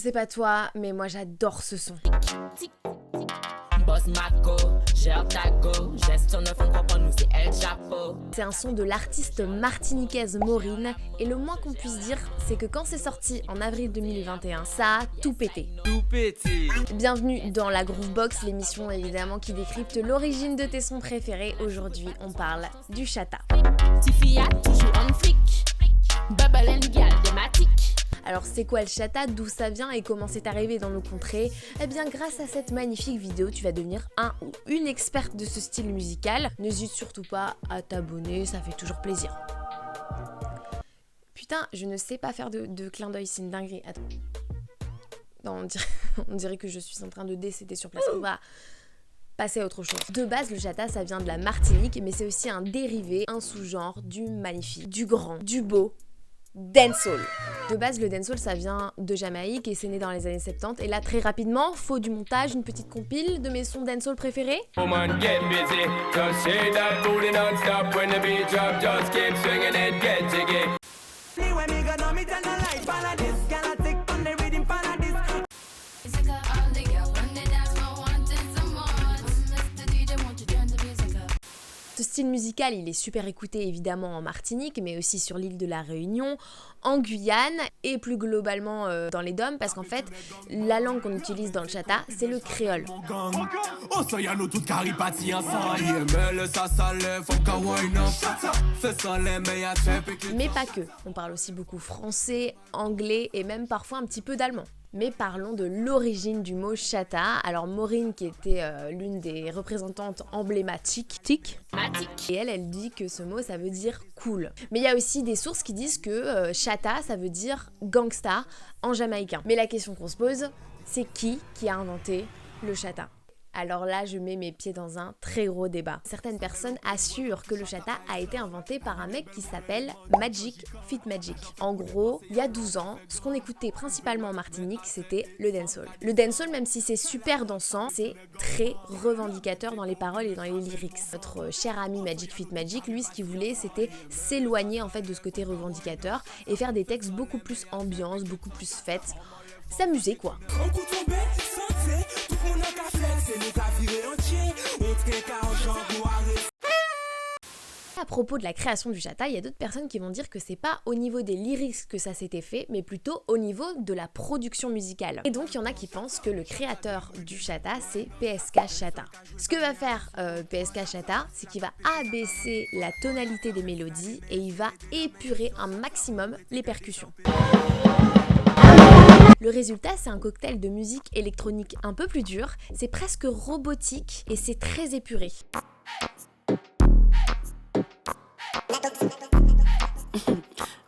sais pas toi, mais moi j'adore ce son. C'est un son de l'artiste martiniquaise Maureen et le moins qu'on puisse dire, c'est que quand c'est sorti en avril 2021, ça a tout pété. Bienvenue dans la Groovebox, l'émission évidemment qui décrypte l'origine de tes sons préférés. Aujourd'hui, on parle du chata. Alors c'est quoi le chata, d'où ça vient et comment c'est arrivé dans nos contrées? Eh bien grâce à cette magnifique vidéo, tu vas devenir un ou une experte de ce style musical. N'hésite surtout pas à t'abonner, ça fait toujours plaisir. Putain, je ne sais pas faire de clin d'œil, c'est une dinguerie. Attends. Non, on dirait que je suis en train de décéder sur place. On va passer à autre chose. De base, le chata, ça vient de la Martinique, mais c'est aussi un dérivé, un sous-genre du magnifique, du grand, du beau dancehall. De base, le dancehall, ça vient de Jamaïque et c'est né dans les années 70. Et là, très rapidement, faut du montage, une petite compile de mes sons dancehall préférés. Ce style musical, il est super écouté évidemment en Martinique, mais aussi sur l'île de la Réunion, en Guyane et plus globalement dans les DOM, parce qu'en fait, la langue qu'on utilise dans le chata, c'est le créole. Mais pas que, on parle aussi beaucoup français, anglais et même parfois un petit peu d'allemand. Mais parlons de l'origine du mot chata. Alors Maureen, qui était l'une des représentantes emblématiques, et elle dit que ce mot, ça veut dire cool. Mais il y a aussi des sources qui disent que chata, ça veut dire gangsta en jamaïcain. Mais la question qu'on se pose, c'est qui a inventé le chata? Alors là, je mets mes pieds dans un très gros débat. Certaines personnes assurent que le chata a été inventé par un mec qui s'appelle Magic Fit Magic. En gros, il y a 12 ans, ce qu'on écoutait principalement en Martinique, c'était le dancehall. Le dancehall, même si c'est super dansant, c'est très revendicateur dans les paroles et dans les lyrics. Notre cher ami Magic Fit Magic, lui, ce qu'il voulait, c'était s'éloigner en fait de ce côté revendicateur et faire des textes beaucoup plus ambiance, beaucoup plus fête. S'amuser quoi. À propos de la création du chata, il y a d'autres personnes qui vont dire que c'est pas au niveau des lyrics que ça s'était fait, mais plutôt au niveau de la production musicale. Et donc il y en a qui pensent que le créateur du chata, c'est PSK Chata. Ce que va faire PSK Chata, c'est qu'il va abaisser la tonalité des mélodies et il va épurer un maximum les percussions. Le résultat, c'est un cocktail de musique électronique un peu plus dur, c'est presque robotique et c'est très épuré.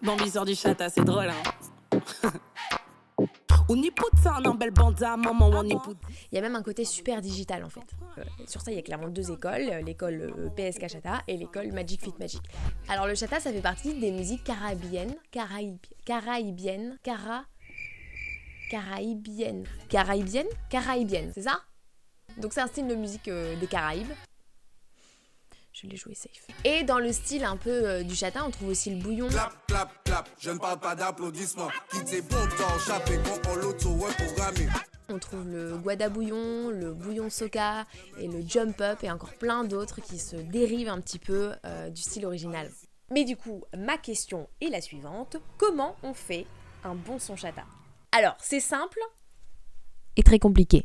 Bambi sort du chata, c'est drôle hein. Il y a même un côté super digital en fait. Sur ça, il y a clairement deux écoles, l'école PSK Chata et l'école Magic Fit Magic. Alors le chata, ça fait partie des musiques caraïbiennes, c'est ça? Donc c'est un style de musique des Caraïbes. Je l'ai joué safe. Et dans le style un peu du chata, on trouve aussi le bouillon. Clap, clap, clap, je ne parle pas d'applaudissements. Quittez bon temps, chaper quand on l'auto-reprogrammé. On trouve le guadabouillon, le bouillon soca et le jump up et encore plein d'autres qui se dérivent un petit peu du style original. Mais du coup, ma question est la suivante. Comment on fait un bon son chata? Alors, c'est simple et très compliqué.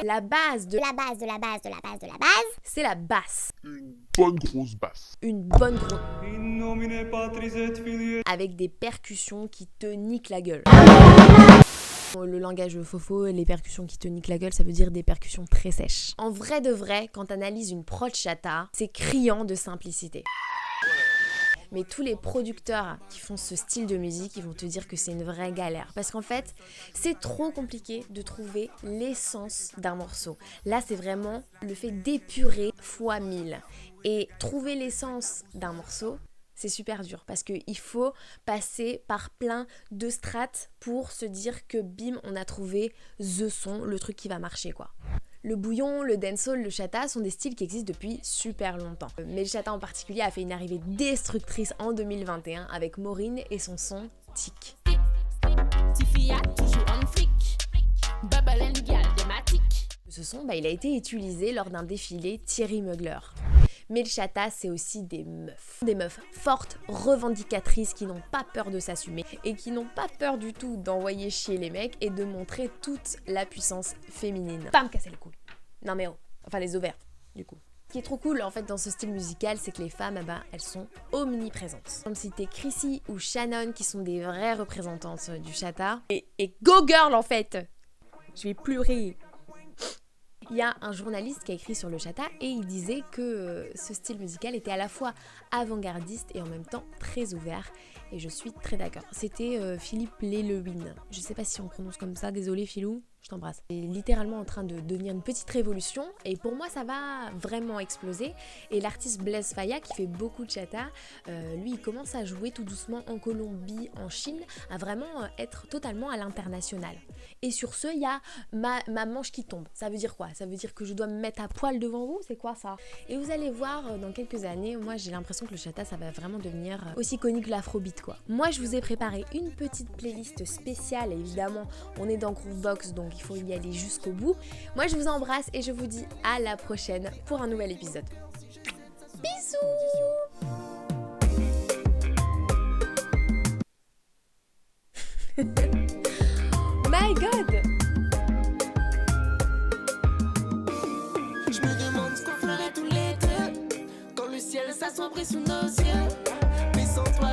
La base, c'est la basse. Une bonne grosse basse. Une bonne grosse. Avec des percussions qui te niquent la gueule. Le langage fofo, les percussions qui te niquent la gueule, ça veut dire des percussions très sèches. En vrai de vrai, quand t'analyses une prod chata, c'est criant de simplicité. Mais tous les producteurs qui font ce style de musique, ils vont te dire que c'est une vraie galère. Parce qu'en fait, c'est trop compliqué de trouver l'essence d'un morceau. Là, c'est vraiment le fait d'épurer fois 1000. Et trouver l'essence d'un morceau, c'est super dur. Parce qu'il faut passer par plein de strates pour se dire que bim, on a trouvé the son, le truc qui va marcher quoi. Le bouillon, le dancehall, le chata sont des styles qui existent depuis super longtemps. Mais le chata en particulier a fait une arrivée destructrice en 2021 avec Maureen et son son Tic. Ce son, il a été utilisé lors d'un défilé Thierry Mugler. Mais le chata, c'est aussi des meufs. Des meufs fortes, revendicatrices, qui n'ont pas peur de s'assumer et qui n'ont pas peur du tout d'envoyer chier les mecs et de montrer toute la puissance féminine. Pas me casser les couilles. Non mais oh, enfin les ovaires, du coup. Ce qui est trop cool en fait dans ce style musical, c'est que les femmes, elles sont omniprésentes. Comme citer Chrissy ou Shannon qui sont des vraies représentantes du chata. Et go girl en fait. Je vais pleurer. Il y a un journaliste qui a écrit sur le chata et il disait que ce style musical était à la fois avant-gardiste et en même temps très ouvert. Et je suis très d'accord. C'était Philippe Lelewin. Je sais pas si on prononce comme ça, désolé Philou, je t'embrasse. Il est littéralement en train de devenir une petite révolution et pour moi ça va vraiment exploser. Et l'artiste Blaise Faya qui fait beaucoup de chata, lui il commence à jouer tout doucement en Colombie, en Chine, à vraiment être totalement à l'international. Et sur ce, il y a ma manche qui tombe. Ça veut dire quoi? Ça veut dire que je dois me mettre à poil devant vous? C'est quoi ça? Et vous allez voir, dans quelques années, moi j'ai l'impression que le chata ça va vraiment devenir aussi connu que l'afrobeat quoi. Moi je vous ai préparé une petite playlist spéciale, évidemment on est dans Groovebox donc il faut y aller jusqu'au bout. Moi je vous embrasse et je vous dis à la prochaine pour un nouvel épisode. Bisous.